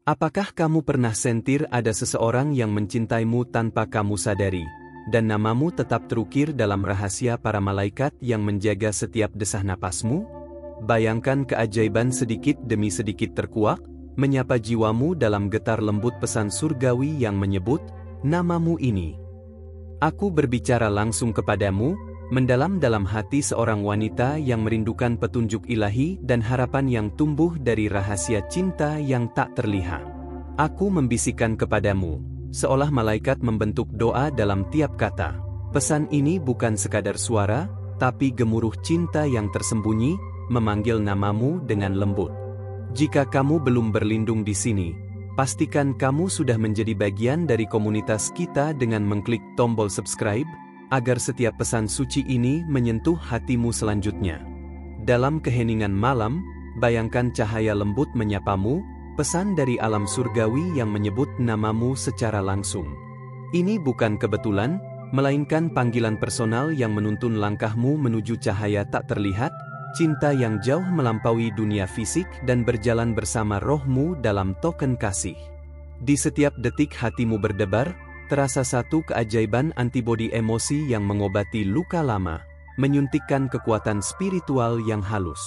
Apakah kamu pernah sentir ada seseorang yang mencintaimu tanpa kamu sadari, dan namamu tetap terukir dalam rahasia para malaikat yang menjaga setiap desah napasmu? Bayangkan keajaiban sedikit demi sedikit terkuak, menyapa jiwamu dalam getar lembut pesan surgawi yang menyebut namamu ini. Aku berbicara langsung kepadamu, mendalam-dalam hati seorang wanita yang merindukan petunjuk ilahi dan harapan yang tumbuh dari rahasia cinta yang tak terlihat. Aku membisikkan kepadamu, seolah malaikat membentuk doa dalam tiap kata. Pesan ini bukan sekadar suara, tapi gemuruh cinta yang tersembunyi, memanggil namamu dengan lembut. Jika kamu belum berlindung di sini, pastikan kamu sudah menjadi bagian dari komunitas kita dengan mengklik tombol subscribe, agar setiap pesan suci ini menyentuh hatimu selanjutnya. Dalam keheningan malam, bayangkan cahaya lembut menyapamu, pesan dari alam surgawi yang menyebut namamu secara langsung. Ini bukan kebetulan, melainkan panggilan personal yang menuntun langkahmu menuju cahaya tak terlihat, cinta yang jauh melampaui dunia fisik dan berjalan bersama rohmu dalam token kasih. Di setiap detik hatimu berdebar, terasa satu keajaiban antibodi emosi yang mengobati luka lama, menyuntikkan kekuatan spiritual yang halus.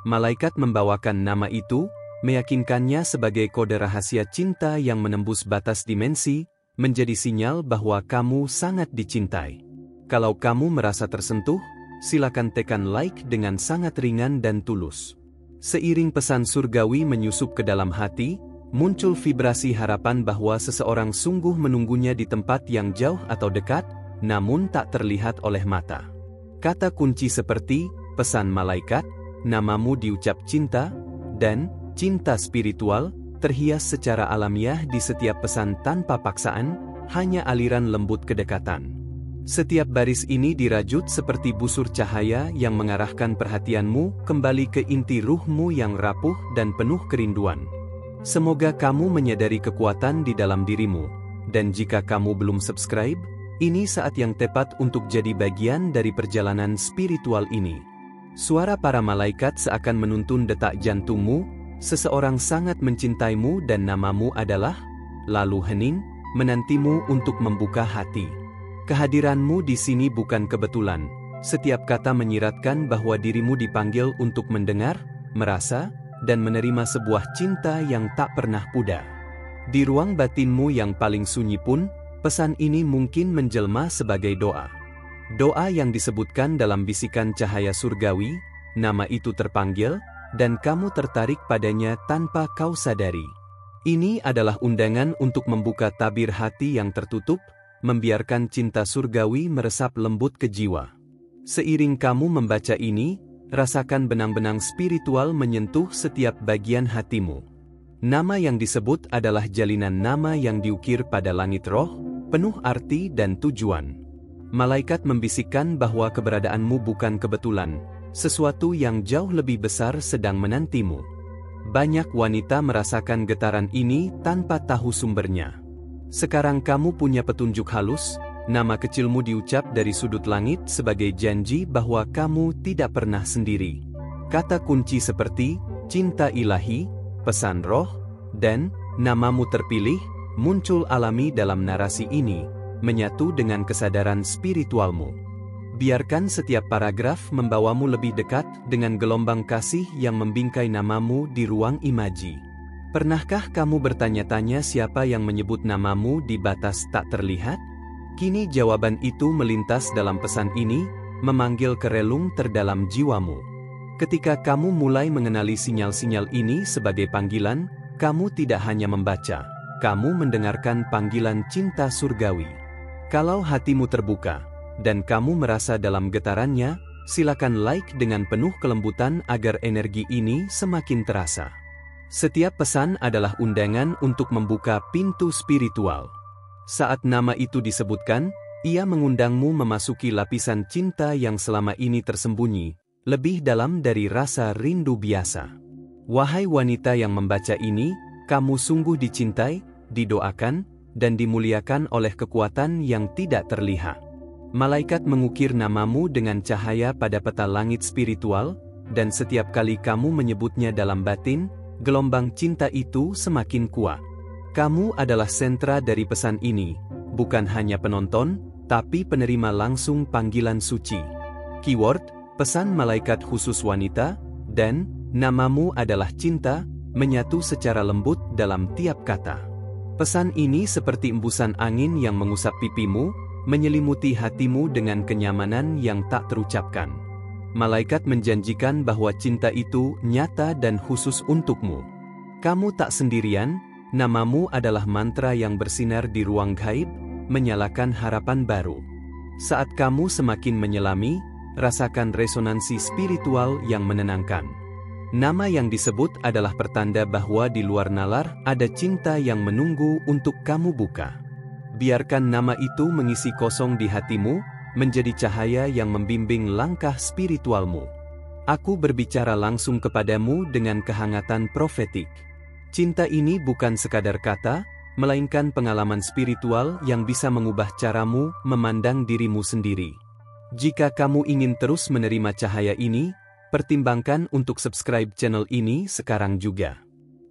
Malaikat membawakan nama itu, meyakinkannya sebagai kode rahasia cinta yang menembus batas dimensi, menjadi sinyal bahwa kamu sangat dicintai. Kalau kamu merasa tersentuh, silakan tekan like dengan sangat ringan dan tulus. Seiring pesan surgawi menyusup ke dalam hati, muncul vibrasi harapan bahwa seseorang sungguh menunggunya di tempat yang jauh atau dekat, namun tak terlihat oleh mata. Kata kunci seperti pesan malaikat, namamu diucap cinta, dan cinta spiritual terhias secara alamiah di setiap pesan tanpa paksaan, hanya aliran lembut kedekatan. Setiap baris ini dirajut seperti busur cahaya yang mengarahkan perhatianmu kembali ke inti ruhmu yang rapuh dan penuh kerinduan. Semoga kamu menyadari kekuatan di dalam dirimu, dan jika kamu belum subscribe, ini saat yang tepat untuk jadi bagian dari perjalanan spiritual ini. Suara para malaikat seakan menuntun detak jantungmu, seseorang sangat mencintaimu dan namamu adalah, lalu hening, menantimu untuk membuka hati. Kehadiranmu di sini bukan kebetulan. Setiap kata menyiratkan bahwa dirimu dipanggil untuk mendengar, merasa, dan menerima sebuah cinta yang tak pernah pudar. Di ruang batinmu yang paling sunyi pun, pesan ini mungkin menjelma sebagai doa. Doa yang disebutkan dalam bisikan cahaya surgawi, nama itu terpanggil, dan kamu tertarik padanya tanpa kau sadari. Ini adalah undangan untuk membuka tabir hati yang tertutup, membiarkan cinta surgawi meresap lembut ke jiwa. Seiring kamu membaca ini, rasakan benang-benang spiritual menyentuh setiap bagian hatimu. Nama yang disebut adalah jalinan nama yang diukir pada langit roh, penuh arti dan tujuan. Malaikat membisikkan bahwa keberadaanmu bukan kebetulan, sesuatu yang jauh lebih besar sedang menantimu. Banyak wanita merasakan getaran ini tanpa tahu sumbernya. Sekarang kamu punya petunjuk halus, nama kecilmu diucap dari sudut langit sebagai janji bahwa kamu tidak pernah sendiri. Kata kunci seperti cinta ilahi, pesan roh, dan namamu terpilih, muncul alami dalam narasi ini, menyatu dengan kesadaran spiritualmu. Biarkan setiap paragraf membawamu lebih dekat dengan gelombang kasih yang membingkai namamu di ruang imaji. Pernahkah kamu bertanya-tanya siapa yang menyebut namamu di batas tak terlihat? Kini jawaban itu melintas dalam pesan ini, memanggil ke relung terdalam jiwamu. Ketika kamu mulai mengenali sinyal-sinyal ini sebagai panggilan, kamu tidak hanya membaca, kamu mendengarkan panggilan cinta surgawi. Kalau hatimu terbuka, dan kamu merasa dalam getarannya, silakan like dengan penuh kelembutan agar energi ini semakin terasa. Setiap pesan adalah undangan untuk membuka pintu spiritual. Saat nama itu disebutkan, ia mengundangmu memasuki lapisan cinta yang selama ini tersembunyi, lebih dalam dari rasa rindu biasa. Wahai wanita yang membaca ini, kamu sungguh dicintai, didoakan, dan dimuliakan oleh kekuatan yang tidak terlihat. Malaikat mengukir namamu dengan cahaya pada peta langit spiritual, dan setiap kali kamu menyebutnya dalam batin, gelombang cinta itu semakin kuat. Kamu adalah sentra dari pesan ini, bukan hanya penonton, tapi penerima langsung panggilan suci. Keyword, pesan malaikat khusus wanita, dan namamu adalah cinta, menyatu secara lembut dalam tiap kata. Pesan ini seperti embusan angin yang mengusap pipimu, menyelimuti hatimu dengan kenyamanan yang tak terucapkan. Malaikat menjanjikan bahwa cinta itu nyata dan khusus untukmu. Kamu tak sendirian, namamu adalah mantra yang bersinar di ruang gaib, menyalakan harapan baru. Saat kamu semakin menyelami, rasakan resonansi spiritual yang menenangkan. Nama yang disebut adalah pertanda bahwa di luar nalar ada cinta yang menunggu untuk kamu buka. Biarkan nama itu mengisi kosong di hatimu, menjadi cahaya yang membimbing langkah spiritualmu. Aku berbicara langsung kepadamu dengan kehangatan profetik. Cinta ini bukan sekadar kata, melainkan pengalaman spiritual yang bisa mengubah caramu memandang dirimu sendiri. Jika kamu ingin terus menerima cahaya ini, pertimbangkan untuk subscribe channel ini sekarang juga.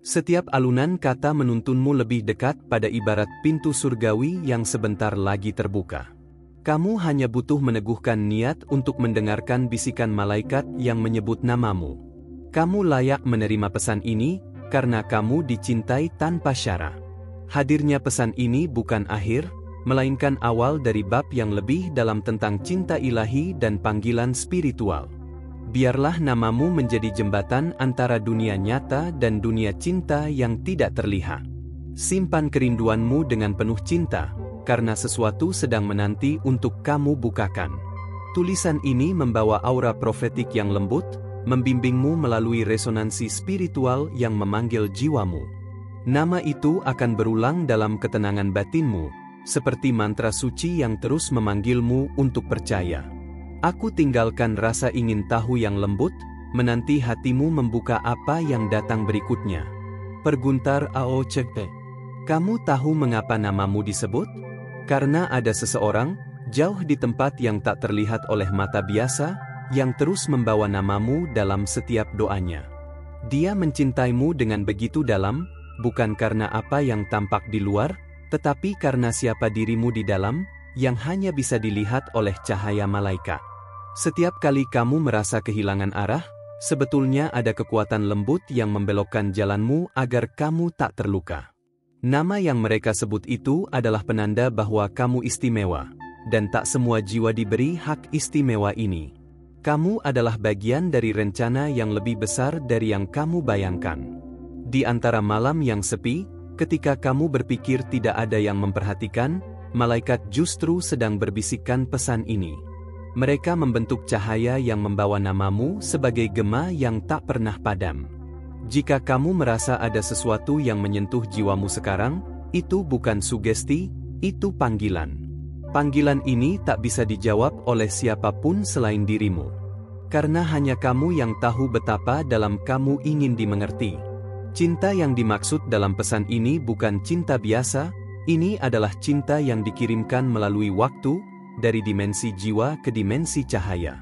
Setiap alunan kata menuntunmu lebih dekat pada ibarat pintu surgawi yang sebentar lagi terbuka. Kamu hanya butuh meneguhkan niat untuk mendengarkan bisikan malaikat yang menyebut namamu. Kamu layak menerima pesan ini, karena kamu dicintai tanpa syarat. Hadirnya pesan ini bukan akhir, melainkan awal dari bab yang lebih dalam tentang cinta ilahi dan panggilan spiritual. Biarlah namamu menjadi jembatan antara dunia nyata dan dunia cinta yang tidak terlihat. Simpan kerinduanmu dengan penuh cinta, karena sesuatu sedang menanti untuk kamu bukakan. Tulisan ini membawa aura profetik yang lembut, membimbingmu melalui resonansi spiritual yang memanggil jiwamu. Nama itu akan berulang dalam ketenangan batinmu, seperti mantra suci yang terus memanggilmu untuk percaya. Aku tinggalkan rasa ingin tahu yang lembut, menanti hatimu membuka apa yang datang berikutnya. Perguntar AOCP. Kamu tahu mengapa namamu disebut? Karena ada seseorang, jauh di tempat yang tak terlihat oleh mata biasa, yang terus membawa namamu dalam setiap doanya. Dia mencintaimu dengan begitu dalam, bukan karena apa yang tampak di luar, tetapi karena siapa dirimu di dalam, yang hanya bisa dilihat oleh cahaya malaikat. Setiap kali kamu merasa kehilangan arah, sebetulnya ada kekuatan lembut yang membelokkan jalanmu agar kamu tak terluka. Nama yang mereka sebut itu adalah penanda bahwa kamu istimewa, dan tak semua jiwa diberi hak istimewa ini. Kamu adalah bagian dari rencana yang lebih besar dari yang kamu bayangkan. Di antara malam yang sepi, ketika kamu berpikir tidak ada yang memperhatikan, malaikat justru sedang berbisikkan pesan ini. Mereka membentuk cahaya yang membawa namamu sebagai gema yang tak pernah padam. Jika kamu merasa ada sesuatu yang menyentuh jiwamu sekarang, itu bukan sugesti, itu panggilan. Panggilan ini tak bisa dijawab oleh siapapun selain dirimu. Karena hanya kamu yang tahu betapa dalam kamu ingin dimengerti. Cinta yang dimaksud dalam pesan ini bukan cinta biasa, ini adalah cinta yang dikirimkan melalui waktu, dari dimensi jiwa ke dimensi cahaya.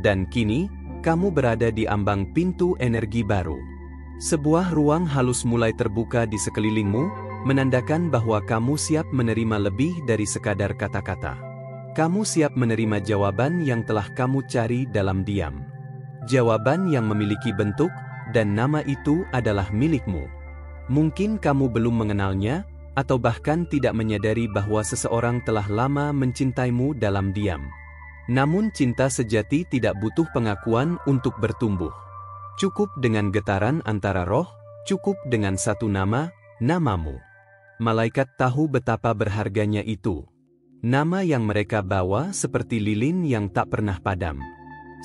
Dan kini, kamu berada di ambang pintu energi baru. Sebuah ruang halus mulai terbuka di sekelilingmu, menandakan bahwa kamu siap menerima lebih dari sekadar kata-kata. Kamu siap menerima jawaban yang telah kamu cari dalam diam. Jawaban yang memiliki bentuk, dan nama itu adalah milikmu. Mungkin kamu belum mengenalnya, atau bahkan tidak menyadari bahwa seseorang telah lama mencintaimu dalam diam. Namun cinta sejati tidak butuh pengakuan untuk bertumbuh. Cukup dengan getaran antara roh, cukup dengan satu nama, namamu. Malaikat tahu betapa berharganya itu. Nama yang mereka bawa seperti lilin yang tak pernah padam.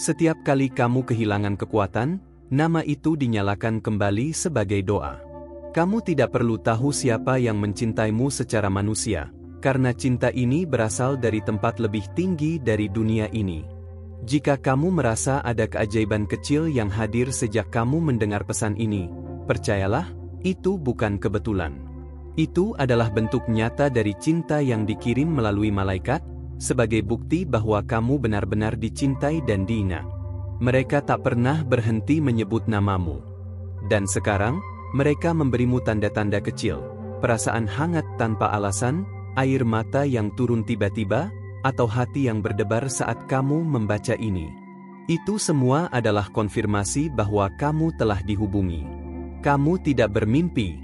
Setiap kali kamu kehilangan kekuatan, nama itu dinyalakan kembali sebagai doa. Kamu tidak perlu tahu siapa yang mencintaimu secara manusia, karena cinta ini berasal dari tempat lebih tinggi dari dunia ini. Jika kamu merasa ada keajaiban kecil yang hadir sejak kamu mendengar pesan ini, percayalah, itu bukan kebetulan. Itu adalah bentuk nyata dari cinta yang dikirim melalui malaikat, sebagai bukti bahwa kamu benar-benar dicintai dan diingat. Mereka tak pernah berhenti menyebut namamu. Dan sekarang, Mereka memberimu tanda-tanda kecil, perasaan hangat tanpa alasan, air mata yang turun tiba-tiba, atau hati yang berdebar saat kamu membaca ini. Itu semua adalah konfirmasi bahwa kamu telah dihubungi. Kamu tidak bermimpi.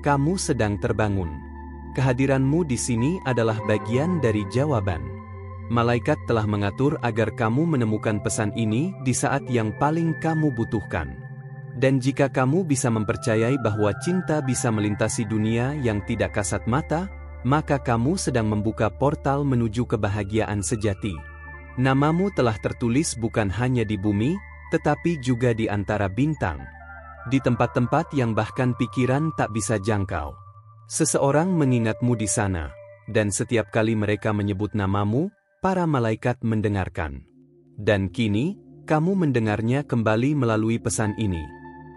Kamu sedang terbangun. Kehadiranmu di sini adalah bagian dari jawaban. Malaikat telah mengatur agar kamu menemukan pesan ini di saat yang paling kamu butuhkan. Dan jika kamu bisa mempercayai bahwa cinta bisa melintasi dunia yang tidak kasat mata, maka kamu sedang membuka portal menuju kebahagiaan sejati. Namamu telah tertulis bukan hanya di bumi, tetapi juga di antara bintang. Di tempat-tempat yang bahkan pikiran tak bisa jangkau. Seseorang mengingatmu di sana, dan setiap kali mereka menyebut namamu, para malaikat mendengarkan. Dan kini, kamu mendengarnya kembali melalui pesan ini.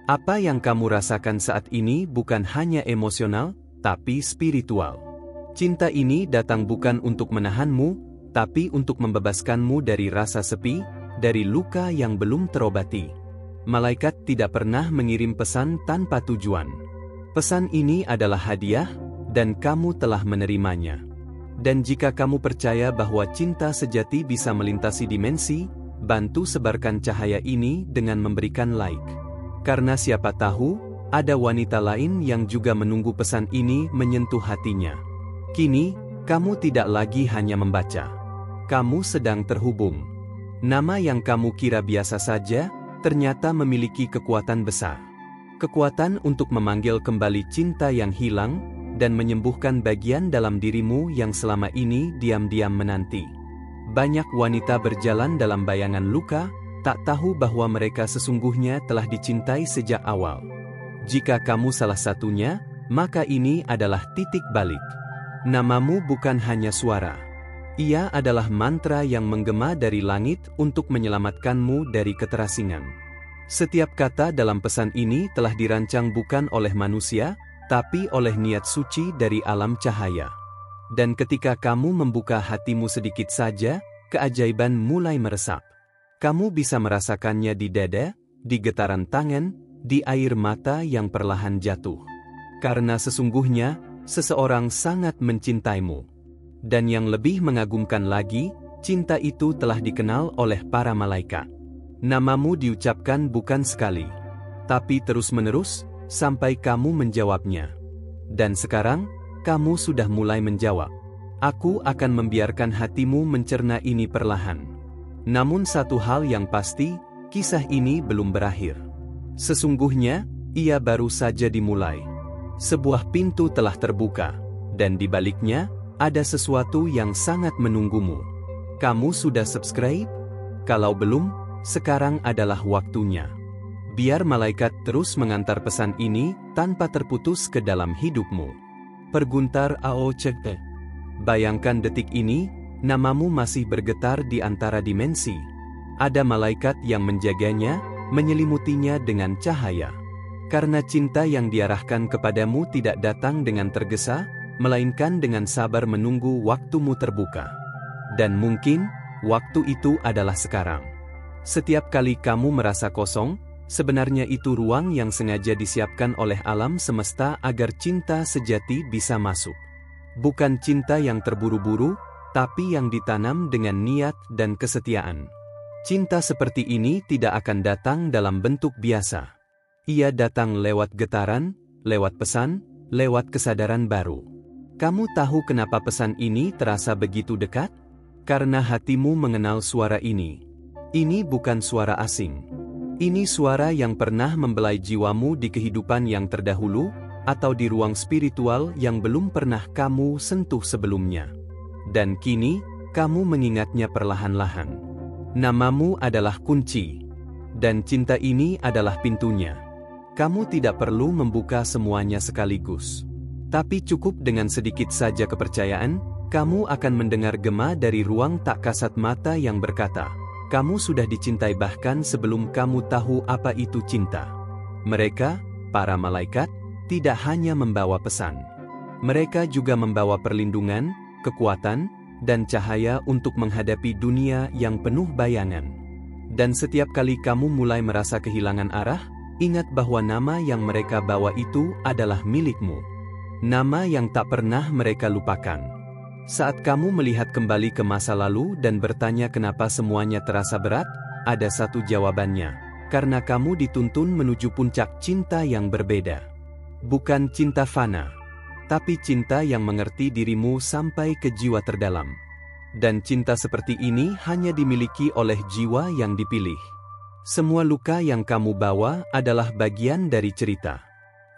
Apa yang kamu rasakan saat ini bukan hanya emosional, tapi spiritual. Cinta ini datang bukan untuk menahanmu, tapi untuk membebaskanmu dari rasa sepi, dari luka yang belum terobati. Malaikat tidak pernah mengirim pesan tanpa tujuan. Pesan ini adalah hadiah, dan kamu telah menerimanya. Dan jika kamu percaya bahwa cinta sejati bisa melintasi dimensi, bantu sebarkan cahaya ini dengan memberikan like. Karena siapa tahu, ada wanita lain yang juga menunggu pesan ini menyentuh hatinya. Kini, kamu tidak lagi hanya membaca. Kamu sedang terhubung. Nama yang kamu kira biasa saja, ternyata memiliki kekuatan besar. Kekuatan untuk memanggil kembali cinta yang hilang, dan menyembuhkan bagian dalam dirimu yang selama ini diam-diam menanti. Banyak wanita berjalan dalam bayangan luka, tak tahu bahwa mereka sesungguhnya telah dicintai sejak awal. Jika kamu salah satunya, maka ini adalah titik balik. Namamu bukan hanya suara. Ia adalah mantra yang menggema dari langit untuk menyelamatkanmu dari keterasingan. Setiap kata dalam pesan ini telah dirancang bukan oleh manusia, tapi oleh niat suci dari alam cahaya. Dan ketika kamu membuka hatimu sedikit saja, keajaiban mulai meresap. Kamu bisa merasakannya di dada, di getaran tangan, di air mata yang perlahan jatuh. Karena sesungguhnya, seseorang sangat mencintaimu. Dan yang lebih mengagumkan lagi, cinta itu telah dikenal oleh para malaikat. Namamu diucapkan bukan sekali, tapi terus-menerus, sampai kamu menjawabnya. Dan sekarang, kamu sudah mulai menjawab. Aku akan membiarkan hatimu mencerna ini perlahan. Namun satu hal yang pasti, kisah ini belum berakhir. Sesungguhnya, ia baru saja dimulai. Sebuah pintu telah terbuka, dan di baliknya, ada sesuatu yang sangat menunggumu. Kamu sudah subscribe? Kalau belum, sekarang adalah waktunya. Biar malaikat terus mengantar pesan ini tanpa terputus ke dalam hidupmu. Perguntar AOCT. Bayangkan detik ini, namamu masih bergetar di antara dimensi. Ada malaikat yang menjaganya, menyelimutinya dengan cahaya. Karena cinta yang diarahkan kepadamu tidak datang dengan tergesa, melainkan dengan sabar menunggu waktumu terbuka. Dan mungkin, waktu itu adalah sekarang. Setiap kali kamu merasa kosong, sebenarnya itu ruang yang sengaja disiapkan oleh alam semesta agar cinta sejati bisa masuk. Bukan cinta yang terburu-buru, tapi yang ditanam dengan niat dan kesetiaan. Cinta seperti ini tidak akan datang dalam bentuk biasa. Ia datang lewat getaran, lewat pesan, lewat kesadaran baru. Kamu tahu kenapa pesan ini terasa begitu dekat? Karena hatimu mengenal suara ini. Ini bukan suara asing. Ini suara yang pernah membelai jiwamu di kehidupan yang terdahulu, atau di ruang spiritual yang belum pernah kamu sentuh sebelumnya. Dan kini, kamu mengingatnya perlahan-lahan. Namamu adalah kunci, dan cinta ini adalah pintunya. Kamu tidak perlu membuka semuanya sekaligus. Tapi cukup dengan sedikit saja kepercayaan, kamu akan mendengar gema dari ruang tak kasat mata yang berkata, kamu sudah dicintai bahkan sebelum kamu tahu apa itu cinta. Mereka, para malaikat, tidak hanya membawa pesan. Mereka juga membawa perlindungan, kekuatan, dan cahaya untuk menghadapi dunia yang penuh bayangan. Dan setiap kali kamu mulai merasa kehilangan arah, ingat bahwa nama yang mereka bawa itu adalah milikmu. Nama yang tak pernah mereka lupakan. Saat kamu melihat kembali ke masa lalu dan bertanya kenapa semuanya terasa berat, ada satu jawabannya. Karena kamu dituntun menuju puncak cinta yang berbeda. Bukan cinta fana, tapi cinta yang mengerti dirimu sampai ke jiwa terdalam. Dan cinta seperti ini hanya dimiliki oleh jiwa yang dipilih. Semua luka yang kamu bawa adalah bagian dari cerita.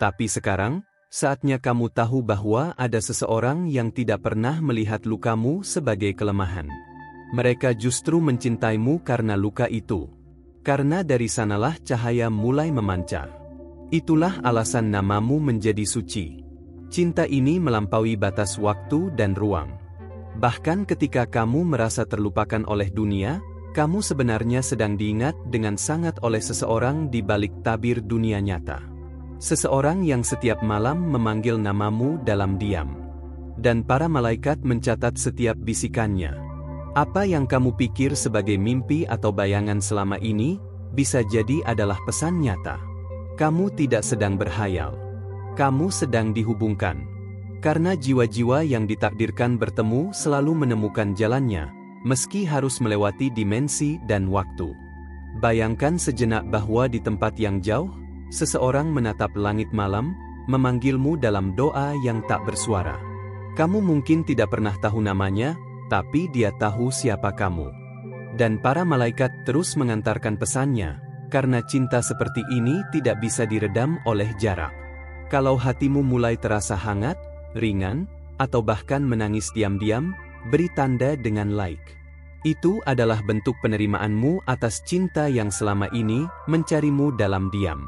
Tapi sekarang, saatnya kamu tahu bahwa ada seseorang yang tidak pernah melihat lukamu sebagai kelemahan. Mereka justru mencintaimu karena luka itu. Karena dari sanalah cahaya mulai memancar. Itulah alasan namamu menjadi suci. Cinta ini melampaui batas waktu dan ruang. Bahkan ketika kamu merasa terlupakan oleh dunia, kamu sebenarnya sedang diingat dengan sangat oleh seseorang di balik tabir dunia nyata. Seseorang yang setiap malam memanggil namamu dalam diam. Dan para malaikat mencatat setiap bisikannya. Apa yang kamu pikir sebagai mimpi atau bayangan selama ini, bisa jadi adalah pesan nyata. Kamu tidak sedang berhayal. Kamu sedang dihubungkan. Karena jiwa-jiwa yang ditakdirkan bertemu selalu menemukan jalannya, meski harus melewati dimensi dan waktu. Bayangkan sejenak bahwa di tempat yang jauh, seseorang menatap langit malam, memanggilmu dalam doa yang tak bersuara. Kamu mungkin tidak pernah tahu namanya, tapi dia tahu siapa kamu. Dan para malaikat terus mengantarkan pesannya, karena cinta seperti ini tidak bisa diredam oleh jarak. Kalau hatimu mulai terasa hangat, ringan, atau bahkan menangis diam-diam, beri tanda dengan like. Itu adalah bentuk penerimaanmu atas cinta yang selama ini mencarimu dalam diam.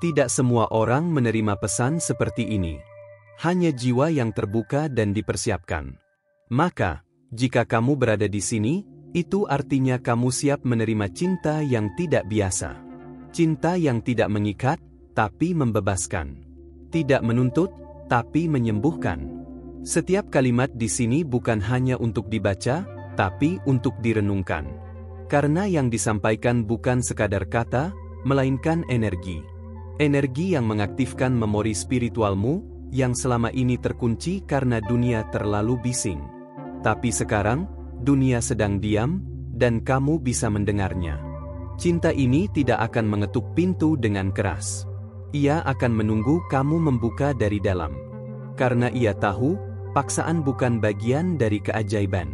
Tidak semua orang menerima pesan seperti ini. Hanya jiwa yang terbuka dan dipersiapkan. Maka, jika kamu berada di sini, itu artinya kamu siap menerima cinta yang tidak biasa. Cinta yang tidak mengikat, tapi membebaskan. Tidak menuntut, tapi menyembuhkan. Setiap kalimat di sini bukan hanya untuk dibaca, tapi untuk direnungkan. Karena yang disampaikan bukan sekadar kata, melainkan energi. Energi yang mengaktifkan memori spiritualmu, yang selama ini terkunci karena dunia terlalu bising. Tapi sekarang, dunia sedang diam, dan kamu bisa mendengarnya. Cinta ini tidak akan mengetuk pintu dengan keras. Ia akan menunggu kamu membuka dari dalam. Karena ia tahu, paksaan bukan bagian dari keajaiban.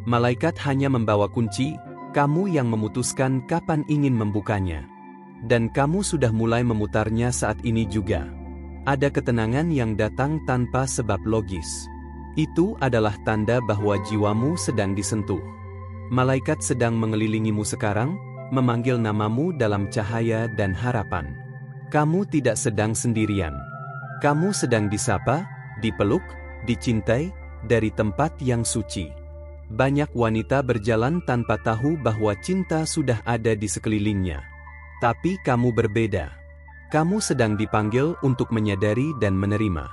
Malaikat hanya membawa kunci, kamu yang memutuskan kapan ingin membukanya. Dan kamu sudah mulai memutarnya saat ini juga. Ada ketenangan yang datang tanpa sebab logis. Itu adalah tanda bahwa jiwamu sedang disentuh. Malaikat sedang mengelilingimu sekarang, memanggil namamu dalam cahaya dan harapan. Kamu tidak sedang sendirian. Kamu sedang disapa, dipeluk, dicintai, dari tempat yang suci. Banyak wanita berjalan tanpa tahu bahwa cinta sudah ada di sekelilingnya. Tapi kamu berbeda. Kamu sedang dipanggil untuk menyadari dan menerima.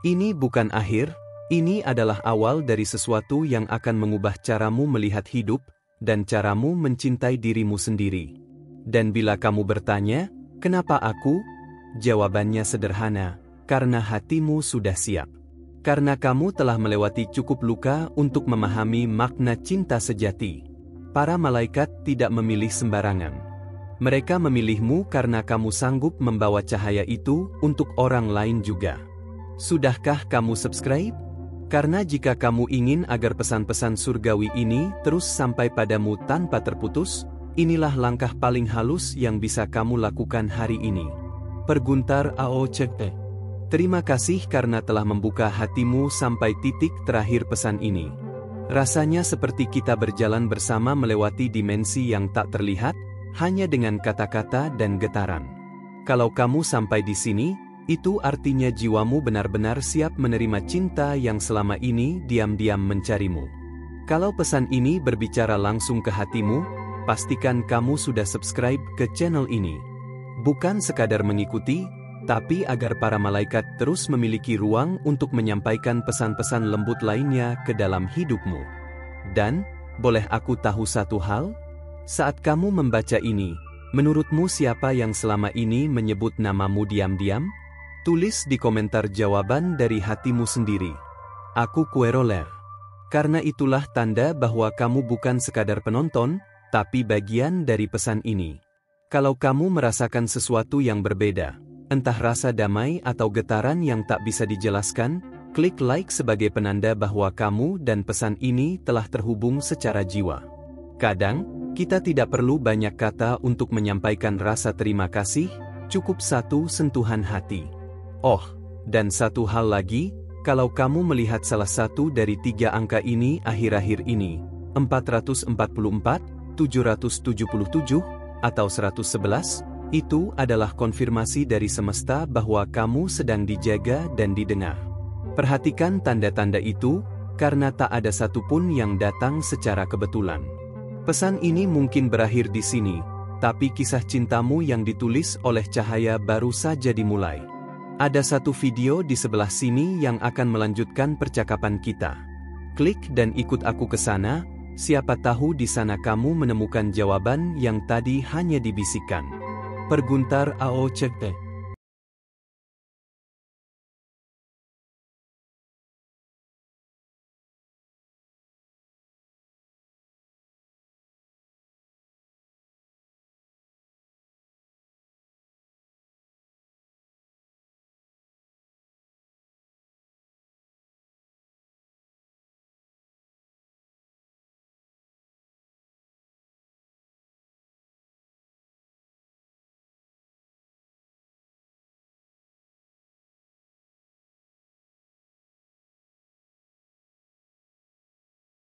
Ini bukan akhir. Ini adalah awal dari sesuatu yang akan mengubah caramu melihat hidup, dan caramu mencintai dirimu sendiri. Dan bila kamu bertanya, kenapa aku? Jawabannya sederhana, karena hatimu sudah siap. Karena kamu telah melewati cukup luka untuk memahami makna cinta sejati. Para malaikat tidak memilih sembarangan. Mereka memilihmu karena kamu sanggup membawa cahaya itu untuk orang lain juga. Sudahkah kamu subscribe? Karena jika kamu ingin agar pesan-pesan surgawi ini terus sampai padamu tanpa terputus, inilah langkah paling halus yang bisa kamu lakukan hari ini. Perguntar AOCT. Terima kasih karena telah membuka hatimu sampai titik terakhir pesan ini. Rasanya seperti kita berjalan bersama melewati dimensi yang tak terlihat, hanya dengan kata-kata dan getaran. Kalau kamu sampai di sini, itu artinya jiwamu benar-benar siap menerima cinta yang selama ini diam-diam mencarimu. Kalau pesan ini berbicara langsung ke hatimu, pastikan kamu sudah subscribe ke channel ini. Bukan sekadar mengikuti, tapi agar para malaikat terus memiliki ruang untuk menyampaikan pesan-pesan lembut lainnya ke dalam hidupmu. Dan, boleh aku tahu satu hal? Saat kamu membaca ini, Menurutmu siapa yang selama ini menyebut namamu diam-diam? Tulis di komentar jawaban dari hatimu sendiri. Aku Queroler. Karena itulah tanda bahwa kamu bukan sekadar penonton, tapi bagian dari pesan ini. Kalau kamu merasakan sesuatu yang berbeda, entah rasa damai atau getaran yang tak bisa dijelaskan, klik like sebagai penanda bahwa kamu dan pesan ini telah terhubung secara jiwa. Kadang, kita tidak perlu banyak kata untuk menyampaikan rasa terima kasih, cukup satu sentuhan hati. Oh, dan satu hal lagi, kalau kamu melihat salah satu dari 3 angka ini akhir-akhir ini, 444, 777, atau 111, itu adalah konfirmasi dari semesta bahwa kamu sedang dijaga dan didengar. Perhatikan tanda-tanda itu, karena tak ada satupun yang datang secara kebetulan. Pesan ini mungkin berakhir di sini, tapi kisah cintamu yang ditulis oleh cahaya baru saja dimulai. Ada satu video di sebelah sini yang akan melanjutkan percakapan kita. Klik dan ikut aku ke sana, siapa tahu di sana kamu menemukan jawaban yang tadi hanya dibisikkan. Perguntar AOCT